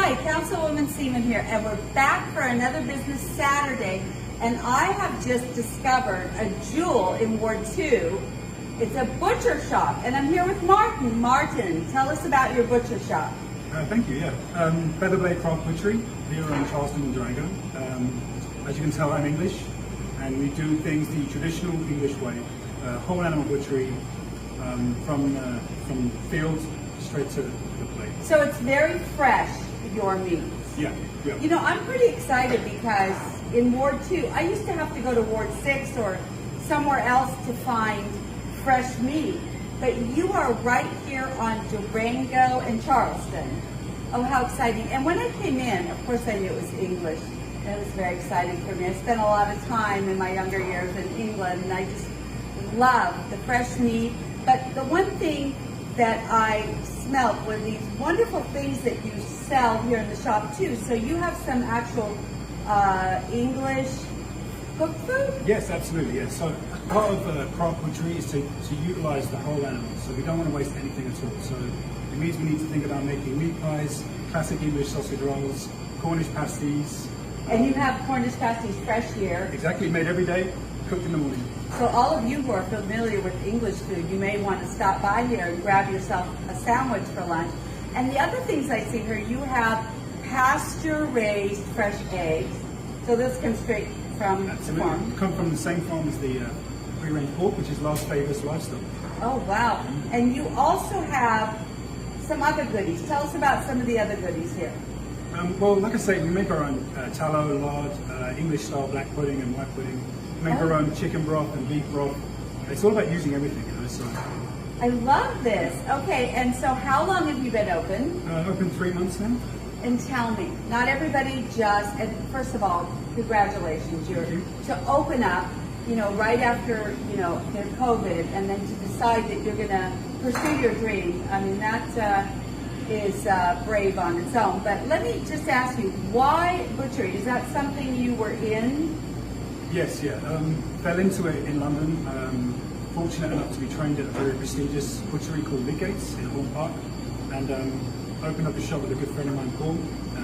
Hi, Councilwoman Seaman here, and we're back for another Business Saturday, and I have just discovered a jewel in Ward 2. It's a butcher shop, and I'm here with Martin. Martin, tell us about your butcher shop. Thank you, yeah. Featherblade Craft Butchery here in Charleston and Durango. As you can tell, I'm English, and we do things the traditional English way. Whole animal butchery from field straight to the plate. So it's very fresh, your meats. Yeah. You know, I'm pretty excited because in Ward 2, I used to have to go to Ward 6 or somewhere else to find fresh meat. But you are right here on Durango and Charleston. Oh, how exciting. And when I came in, of course I knew it was English. And it was very exciting for me. I spent a lot of time in my younger years in England, and I just love the fresh meat. But the one thing that I smelled were these wonderful things that you sell here in the shop too. So you have some actual English cooked food? Yes, absolutely, yes. So part of craft butchery is to utilize the whole animal. So we don't want to waste anything at all. So it means we need to think about making meat pies, classic English sausage rolls, Cornish pasties. And you have Cornish pasties fresh here. Exactly, made every day, cooked in the morning. So all of you who are familiar with English food, you may want to stop by here and grab yourself a sandwich for lunch. And the other things I see here, you have pasture-raised fresh eggs. So this comes straight from the farm. Come from the same farm as the free-range pork, which is Las Vegas livestock. Oh, wow. And you also have some other goodies. Tell us about some of the other goodies here. Well, like I say, we make our own tallow, lard, English-style black pudding and white pudding. We make our own chicken broth and beef broth. It's all about using everything, you know. So. I love this. Okay, and so how long have you been open? Open 3 months now. And tell me, not everybody just, and first of all, congratulations, to open up, you know, right after, you know, the COVID, and then to decide that you're going to pursue your dream. I mean, that is brave on its own. But let me just ask you, why butchery? Is that something you were in? Yes, yeah. Fell into it in London. Fortunate enough to be trained at a very prestigious butchery called Lidgate's in Hall Park, and opened up a shop with a good friend of mine, Paul.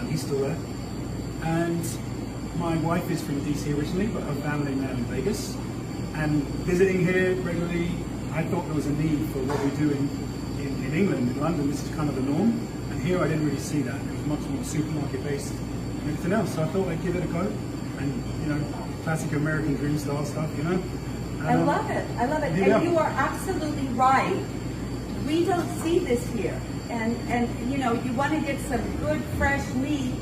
He's still there. And my wife is from DC originally, but her family now in Vegas. And visiting here regularly, I thought there was a need for what we do in England. In London, this is kind of the norm. And here I didn't really see that. It was much more supermarket based and everything else. So I thought I'd give it a go. And, you know, classic American dream style stuff, you know. I love it. I love it. Yeah. And you are absolutely right. We don't see this here. And you know, you want to get some good fresh meat,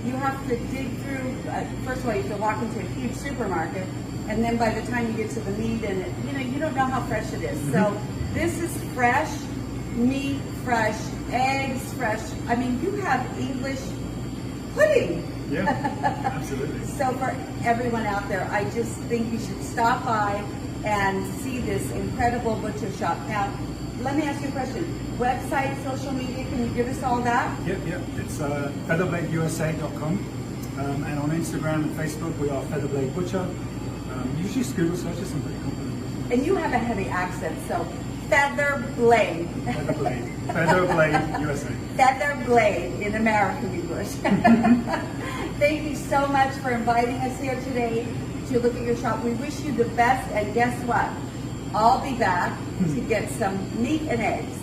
you have to dig through, first of all, you have to walk into a huge supermarket, and then by the time you get to the meat, and it, you know, you don't know how fresh it is. Mm-hmm. So this is fresh meat, fresh eggs, fresh. I mean, you have English pudding. Yeah, absolutely. So for everyone out there, I just think you should stop by and see this incredible butcher shop. Now, let me ask you a question. Website, social media, can you give us all that? Yep. It's featherbladeusa.com. And on Instagram and Facebook, we are Featherblade Butcher. You just Google searches, I'm pretty confident. And you have a heavy accent, so Featherblade. Featherblade USA. Featherblade in American English. Thank you so much for inviting us here today to look at your shop. We wish you the best, and guess what? I'll be back to get some meat and eggs.